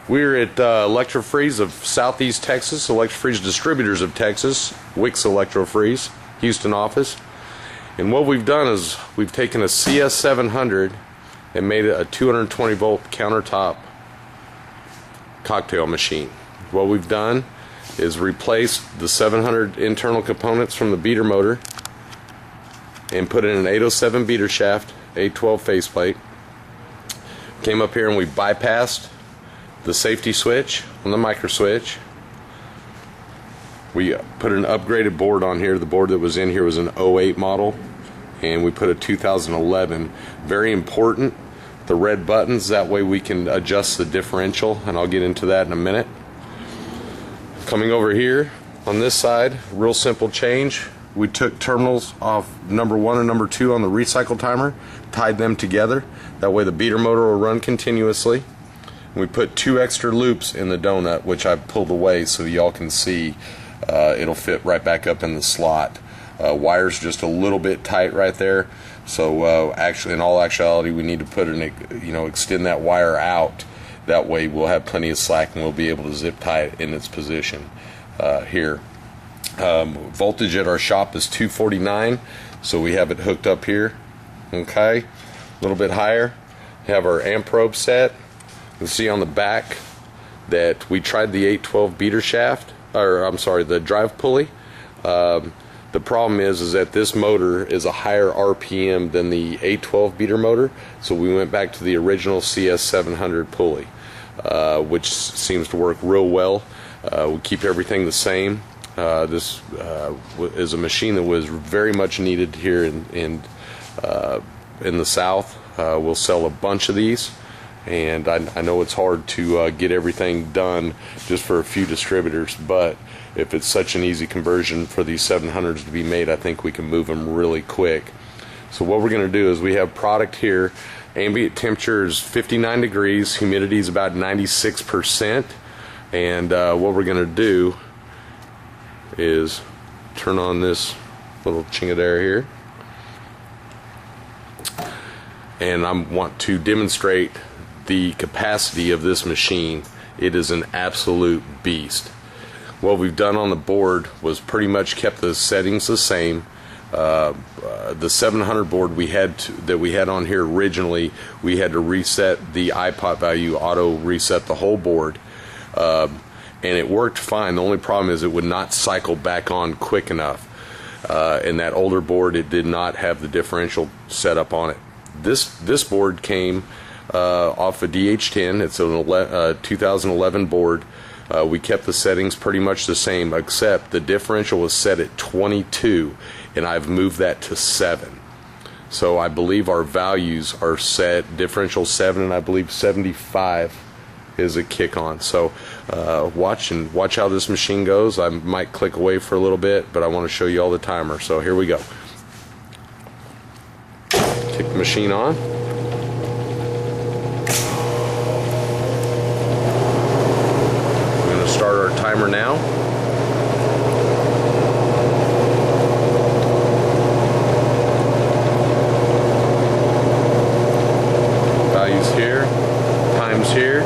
We're at Electro-Freeze of Southeast Texas, Electro-Freeze Distributors of Texas, Wix Electro-Freeze, Houston office. And what we've done is we've taken a CS700 and made it a 220 volt countertop cocktail machine. What we've done is replaced the 700 internal components from the beater motor and put in an 807 beater shaft, 812 faceplate. Came up here and we bypassed the safety switch on the micro switch. We put an upgraded board on here. The board that was in here was an 08 model, and we put a 2011. Very important, the red buttons, that way we can adjust the differential, and I'll get into that in a minute. Coming over here on this side, real simple change. We took terminals off number 1 and number 2 on the recycle timer, tied them together. That way the beater motor will run continuously. We put 2 extra loops in the donut, which I pulled away so y'all can see. It'll fit right back up in the slot. Wire's just a little bit tight right there, so actually, in all actuality, we need to put extend that wire out. That way, we'll have plenty of slack and we'll be able to zip tie it in its position here. Voltage at our shop is 249, so we have it hooked up here. Okay, a little bit higher. We have our amp probe set. You can see on the back that we tried the 812 beater shaft, or I'm sorry, the drive pulley. The problem is that this motor is a higher RPM than the 812 beater motor, so we went back to the original CS700 pulley, which seems to work real well. We keep everything the same. This is a machine that was very much needed here in the South. We'll sell a bunch of these. And I know it's hard to get everything done just for a few distributors, but if it's such an easy conversion for these 700s to be made, I think we can move them really quick. So what we're going to do is we have product here. Ambient temperature is 59 degrees, humidity is about 96%, and what we're going to do is turn on this little chingadera here, and I want to demonstrate the capacity of this machine. It is an absolute beast. What we've done on the board was pretty much kept the settings the same. The 700 board that we had on here originally, we had to reset the iPot value, auto reset the whole board, and it worked fine. The only problem is it would not cycle back on quick enough. In that older board, it did not have the differential set up on it. This board came off a DH10. It's a 2011 board. We kept the settings pretty much the same, except the differential was set at 22, and I've moved that to 7. So I believe our values are set differential 7, and I believe 75 is a kick on. So watch how this machine goes. I might click away for a little bit, but I want to show you all the timer. So here we go. Kick the machine on. Start our timer now. Values here, times here,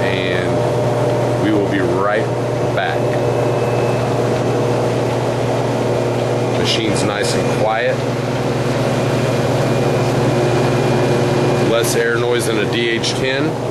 and we will be right back. Machine's nice and quiet. Less air noise than a DH10.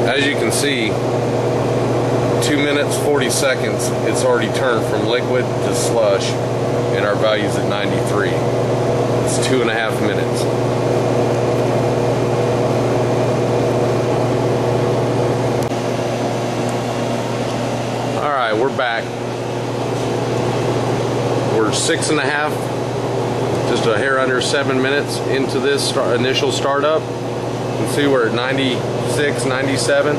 As you can see, 2 minutes 40 seconds, it's already turned from liquid to slush, and our value's at 93. It's 2.5 minutes. Alright, we're back. We're 6.5, just a hair under 7 minutes into this initial startup. And see, we're at 96, 97.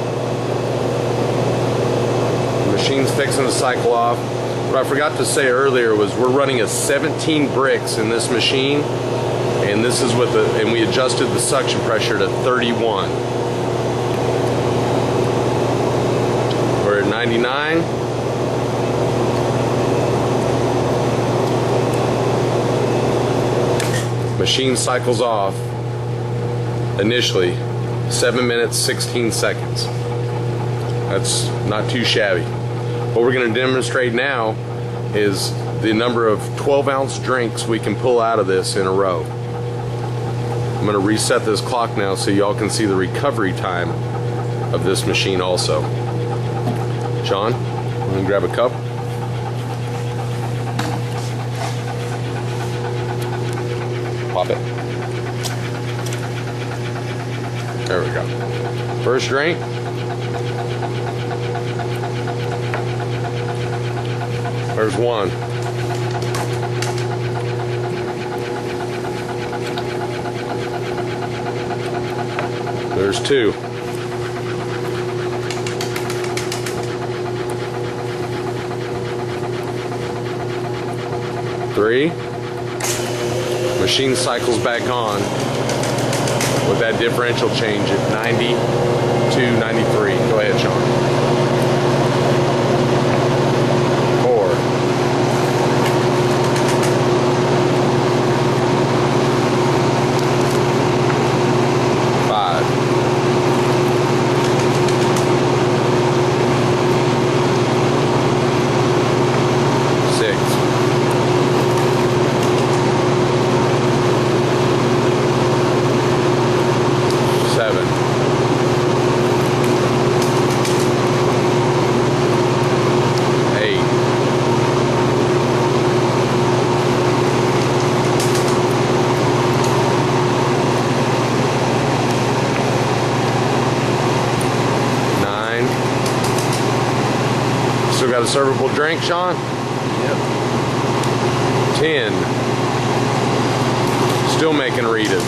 The machine's fixing to cycle off. What I forgot to say earlier was we're running a 17 bricks in this machine, and this is with and we adjusted the suction pressure to 31. We're at 99. Machine cycles off initially 7 minutes 16 seconds. That's not too shabby. What we're going to demonstrate now is the number of 12-ounce drinks we can pull out of this in a row. I'm going to reset this clock now so y'all can see the recovery time of this machine also. John, I'm going to grab a cup. Pop it. There we go. First drink. There's one. There's two. Three. Machine cycles back on with that differential change at 90 to 93. Go ahead, Sean. 9. Still got a servable drink, Sean? Yep. 10. Still making Ritas.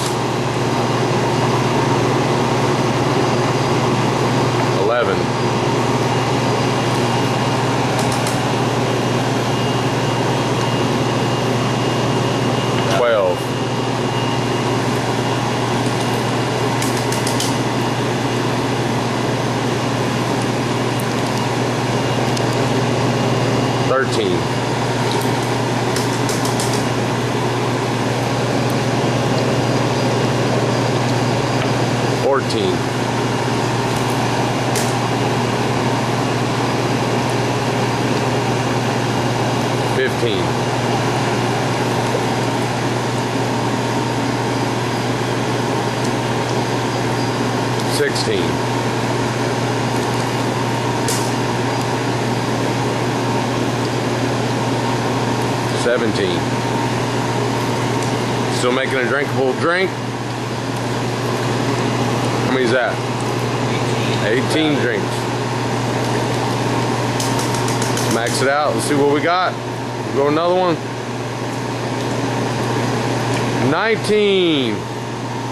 11. 12. 13. 14. 15. 16. 17. Still making a drinkable drink. How many is that? 18 drinks. Let's max it out. Let's see what we got. Go another one. 19.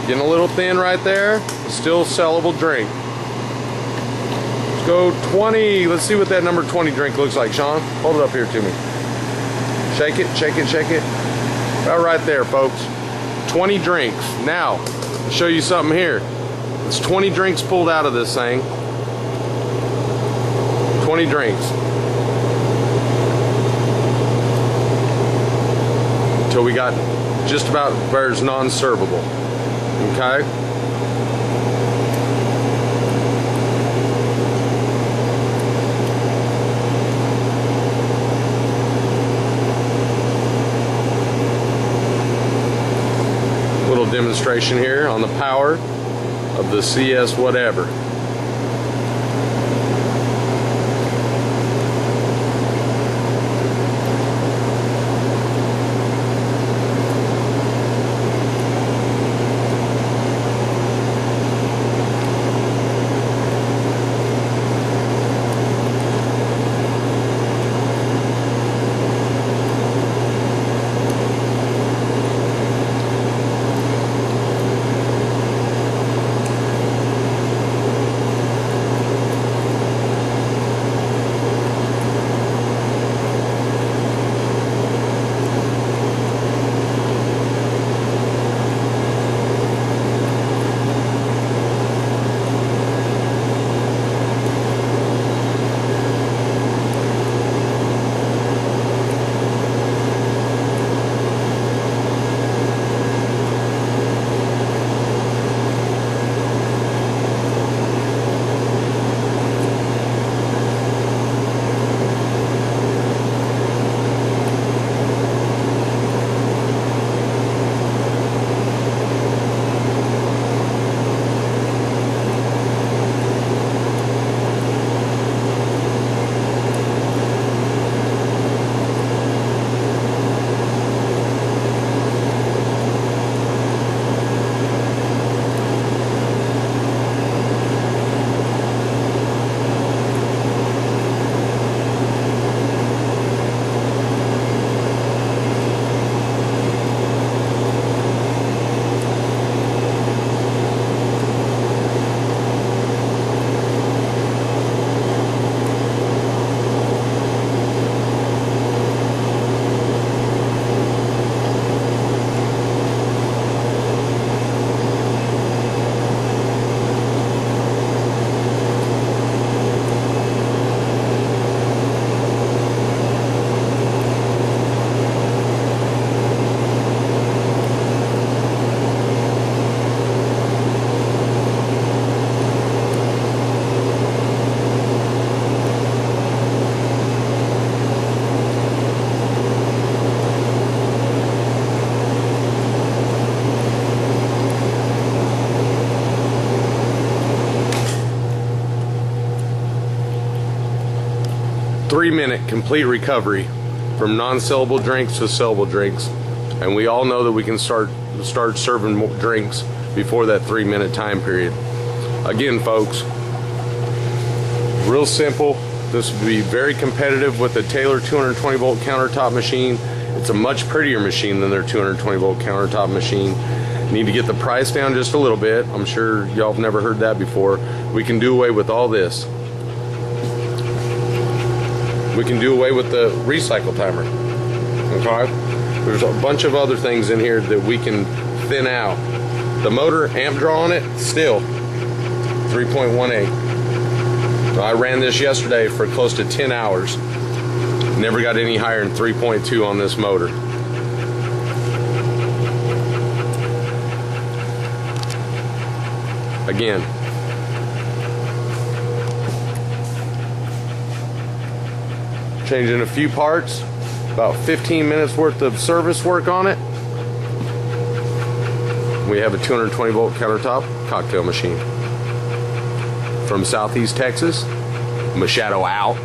Getting a little thin right there. Still sellable drink. Let's go 20. Let's see what that number 20 drink looks like, Sean. Hold it up here to me. Shake it, shake it, shake it. About right there, folks. 20 drinks. Now, I'll show you something here. It's 20 drinks pulled out of this thing. 20 drinks. Until we got just about where it's non-servable. Okay? Little demonstration here on the power of the CS whatever. 3-minute complete recovery from non-sellable drinks to sellable drinks, and we all know that we can start serving more drinks before that 3-minute time period. Again, folks, real simple. This would be very competitive with the Taylor 220 volt countertop machine. It's a much prettier machine than their 220 volt countertop machine. Need to get the price down just a little bit. I'm sure y'all have never heard that before. We can do away with all this. We can do away with the recycle timer. Okay? There's a bunch of other things in here that we can thin out. The motor amp draw on it, still 3.18. I ran this yesterday for close to 10 hours. Never got any higher than 3.2 on this motor. Again, changing a few parts, about 15 minutes worth of service work on it. We have a 220 volt countertop cocktail machine from Southeast Texas. Machado out.